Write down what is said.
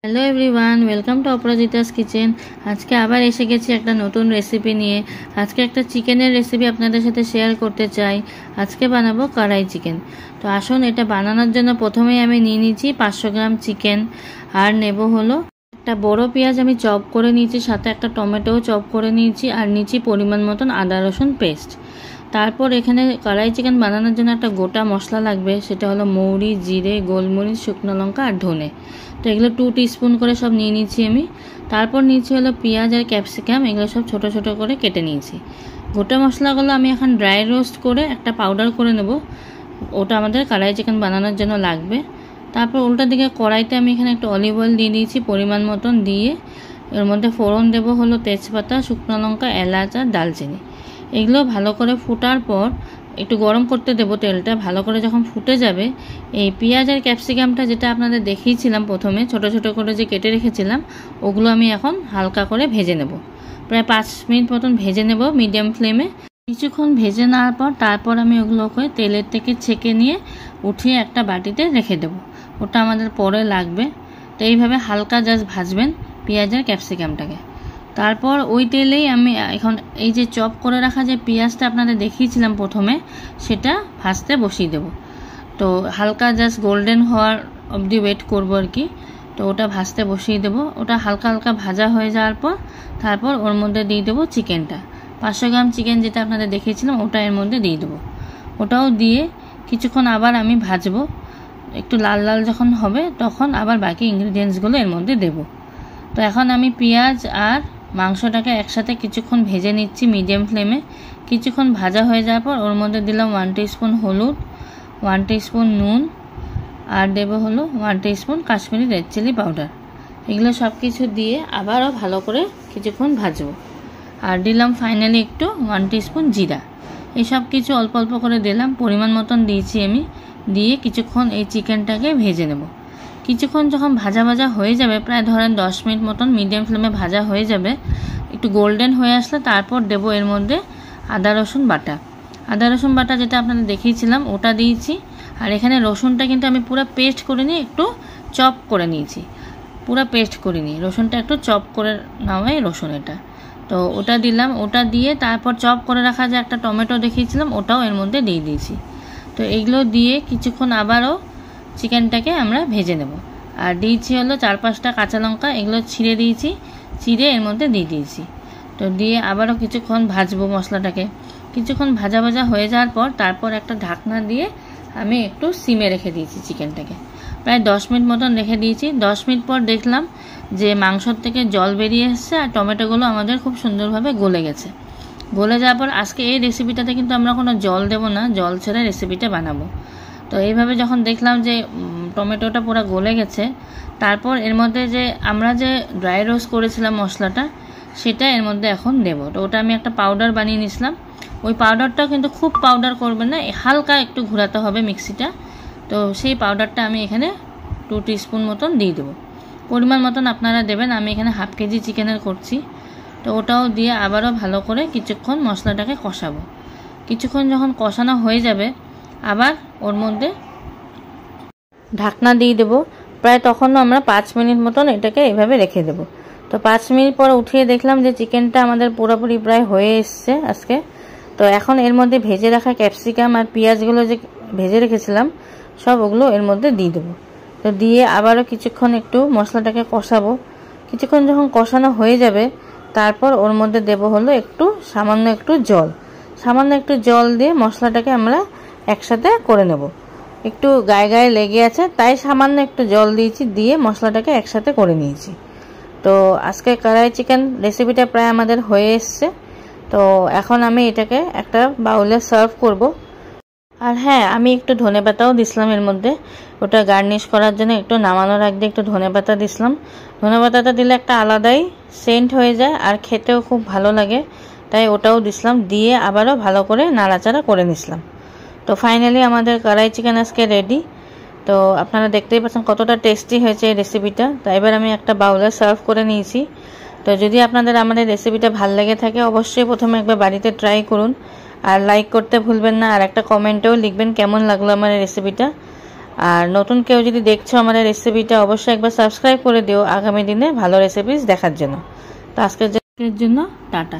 Hello everyone, welcome to Aparajita's kitchen. আজকে আবার এসে গেছি একটা নতুন রেসিপি নিয়ে। আজকে একটা চিকেনের রেসিপি আপনাদের সাথে শেয়ার করতে চাই। আজকে বানাবো কড়াই চিকেন। তো আসুন, এটা বানানোর জন্য প্রথমেই আমি নিয়ে নিয়েছি 500 গ্রাম চিকেন, আর নেব হলো একটা বড় পেঁয়াজ আমি চপ করে নিয়েছি, সাথে একটা টমেটোও চপ করে নিয়েছি, আর নিয়েছি পরিমাণ মতন আদা রসুন পেস্ট। তারপর এখানে কড়াই চিকেন বানানোর জন্য একটা গোটা মশলা লাগবে, সেটা হলো মৌরি, জিরে, গোলমরিচ, শুকনো লঙ্কা আর ধনে। তো এগুলো 2 টিস্পুন করে সব নিয়ে নিয়েছি আমি। তারপর নিয়েছি হলো পেঁয়াজ আর ক্যাপসিকাম, এগুলো সব ছোট ছোট করে কেটে নিয়েছি। গোটা মশলাগুলো আমি এখন ড্রাই রোস্ট করে একটা পাউডার করে নেব, ওটা আমাদের কড়াই চিকেন বানানোর জন্য লাগবে। তারপর উল্টা দিকে কড়াইতে আমি এখানে একটু অলিভ অয়েল দিয়ে দিয়েছি পরিমাণ মতন, দিয়ে এর মধ্যে ফোড়ন দেব হলো তেজপাতা, শুকনো লঙ্কা, এলাচ আর দালচিনি। এগুলো ভালো করে ফোটার পর একটু গরম করতে দেবো তেলটা। ভালো করে যখন ফুটে যাবে, এই পেঁয়াজ আর ক্যাপসিকামটা যেটা আপনাদের দেখিয়েছিলাম প্রথমে ছোট ছোট করে যে কেটে রেখেছিলাম, ওগুলো আমি এখন হালকা করে ভেজে নেব। প্রায় 5 মিনিট মতন ভেজে নেব মিডিয়াম ফ্লেমে। কিছুক্ষণ ভেজে নেওয়ার পর তারপর আমি ওগুলোকে তেলের থেকে ছেঁকে নিয়ে উঠিয়ে একটা বাটিতে রেখে দেব, ওটা আমাদের পরে লাগবে। তো এইভাবে হালকা জাস্ট ভাজবেন পেঁয়াজ আর ক্যাপসিকামটাকে। তারপর ওই তেলেই আমি এখন এই যে চপ করে রাখা যে পেঁয়াজটা আপনাদের দেখিয়েছিলাম প্রথমে, সেটা ভাজতে বসিয়ে দেব। তো হালকা জাস্ট গোল্ডেন হওয়ার অবধি ওয়েট করবো আর কি। তো ওটা ভাজতে বসিয়ে দেব। ওটা হালকা হালকা ভাজা হয়ে যাওয়ার পর তারপর ওর মধ্যে দিয়ে দেবো চিকেনটা। 500 গ্রাম চিকেন যেটা আপনাদের দেখিয়েছিলাম, ওটা এর মধ্যে দিয়ে দেবো। ওটাও দিয়ে কিছুক্ষণ আবার আমি ভাজবো। একটু লাল লাল যখন হবে তখন আবার বাকি ইনগ্রিডিয়েন্টসগুলো এর মধ্যে দেব। তো এখন আমি পেঁয়াজ আর মাংসটাকে একসাথে কিছুক্ষণ ভেজে নিচ্ছি মিডিয়াম ফ্লেমে। কিছুক্ষণ ভাজা হয়ে যাওয়ার পর ওর মধ্যে দিলাম 1 টিস্পুন হলুদ, 1 টিস্পুন নুন, আর দেবো হলো 1 teaspoon Kashmiri red chilli powder. এগুলো সব কিছু দিয়ে আবারও ভালো করে কিছুক্ষণ ভাজবো। আর দিলাম ফাইনালি একটু 1 টিস্পুন জিরা। এই সব কিছু অল্প অল্প করে দিলাম, পরিমাণ মতন দিয়েছি আমি। দিয়ে কিছুক্ষণ এই চিকেনটাকে ভেজে নেব। কিছুক্ষণ যখন ভাজা ভাজা হয়ে যাবে, প্রায় ধরেন 10 মিনিট মতন মিডিয়াম ফ্লেমে ভাজা হয়ে যাবে, একটু গোল্ডেন হয়ে আসলে তারপর দেবো এর মধ্যে আদা রসুন বাটা। আদা রসুন বাটা যেটা আপনাদের দেখিয়েছিলাম ওটা দিয়েছি। আর এখানে রসুনটা কিন্তু আমি পুরো পেস্ট করে নিয়ে একটু চপ করে নিয়েছি, পুরো পেস্ট করে নিয়ে রসুনটা একটু চপ করে নেওয়াই রসুন এটা। তো ওটা দিলাম, ওটা দিয়ে তারপর চপ করে রাখা যে একটা টমেটো দেখিয়েছিলাম ওটাও এর মধ্যে দিয়ে দিয়েছি। তো এগুলো দিয়ে কিছুক্ষণ আবারও চিকেনটাকে আমরা ভেজে নেব। আর দিয়েছি হলো 4-5টা কাঁচা লঙ্কা, এগুলো ছিঁড়ে দিয়েছি, ছিঁড়ে এর মধ্যে দিয়ে দিয়েছি। তো দিয়ে আবারও কিছুক্ষণ ভাজবো মশলাটাকে। কিছুক্ষণ ভাজা ভাজা হয়ে যাওয়ার পর তারপর একটা ঢাকনা দিয়ে আমি একটু সিমে রেখে দিয়েছি চিকেনটাকে। প্রায় 10 মিনিট মতন রেখে দিয়েছি। 10 মিনিট পর দেখলাম যে মাংসর থেকে জল বেরিয়ে এসছে আর টমেটোগুলো আমাদের খুব সুন্দরভাবে গলে গেছে। গলে যাওয়ার পর আজকে এই রেসিপিটাতে কিন্তু আমরা কোনো জল দেব না, জল ছেড়ে রেসিপিটা বানাবো। তো এইভাবে যখন দেখলাম যে টমেটোটা পুরো গলে গেছে, তারপর এর মধ্যে যে আমরা যে ড্রাই রোস্ট করেছিলাম মশলাটা, সেটা এর মধ্যে এখন দেবো। তো ওটা আমি একটা পাউডার বানিয়ে নিয়েছিলাম। ওই পাউডারটাও কিন্তু খুব পাউডার করবেন না, হালকা একটু ঘোরাতে হবে মিক্সিটা। তো সেই পাউডারটা আমি এখানে 2 টিস্পুন মতন দিয়ে দেবো। পরিমাণ মতন আপনারা দেবেন, আমি এখানে 1/2 কেজি চিকেনের করছি। তো ওটাও দিয়ে আবারও ভালো করে কিছুক্ষণ মশলাটাকে কষাবো। কিছুক্ষণ যখন কষানো হয়ে যাবে, আবার ওর মধ্যে ঢাকনা দিয়ে দেবো। প্রায় তখনও আমরা 5 মিনিট মতন এটাকে এভাবে রেখে দেবো। তো 5 মিনিট পর উঠিয়ে দেখলাম যে চিকেনটা আমাদের পুরোপুরি প্রায় হয়ে এসছে আজকে। তো এখন এর মধ্যে ভেজে রাখা ক্যাপসিকাম আর পেঁয়াজগুলো যে ভেজে রেখেছিলাম সব ওগুলো এর মধ্যে দিয়ে দেবো। তো দিয়ে আবারও কিছুক্ষণ একটু মশলাটাকে কষাবো। কিছুক্ষণ যখন কষানো হয়ে যাবে, তারপর ওর মধ্যে দেবো হলো সামান্য একটু জল দিয়ে মশলাটাকে আমরা একসাথে করে নেব। একটু গায়ে গায়ে লেগে আছে, তাই সামান্য একটু জল দিয়েছি, দিয়ে মশলাটাকে একসাথে করে নিয়েছি। তো আজকে কড়াই চিকেন রেসিপিটা প্রায় আমাদের হয়ে এসছে। তো এখন আমি এটাকে একটা বাউলে সার্ভ করব। আর হ্যাঁ, আমি একটু ধনেপাতাও দিছিলাম এর মধ্যে, ওটা গার্নিশ করার জন্য। একটু নামানোর আগে একটু ধনেপাতা দিছিলাম। ধনেপাতাটা দিলে একটা আলাদাই সেন্ট হয়ে যায় আর খেতেও খুব ভালো লাগে, তাই ওটাও দিছিলাম। দিয়ে আবারও ভালো করে নাড়াচাড়া করে নিছিলাম। তো ফাইনালি আমাদের কড়াই চিকেন আজকে রেডি। তো আপনারা দেখতেই পাচ্ছেন কতটা টেস্টি হয়েছে এই রেসিপিটা। তো এবার আমি একটা বাউলে সার্ভ করে নিয়েছি। তো যদি আপনাদের আমাদের রেসিপিটা ভালো লেগে থাকে, অবশ্যই প্রথমে একবার বাড়িতে ট্রাই করুন। আর লাইক করতে ভুলবেন না, আর একটা কমেন্টেও লিখবেন কেমন লাগলো আমার এই রেসিপিটা। আর নতুন কেউ যদি দেখছো আমাদের রেসিপিটা, অবশ্যই একবার সাবস্ক্রাইব করে দিও আগামী দিনে ভালো রেসিপিস দেখার জন্য। তো আজকের জন্য টাটা।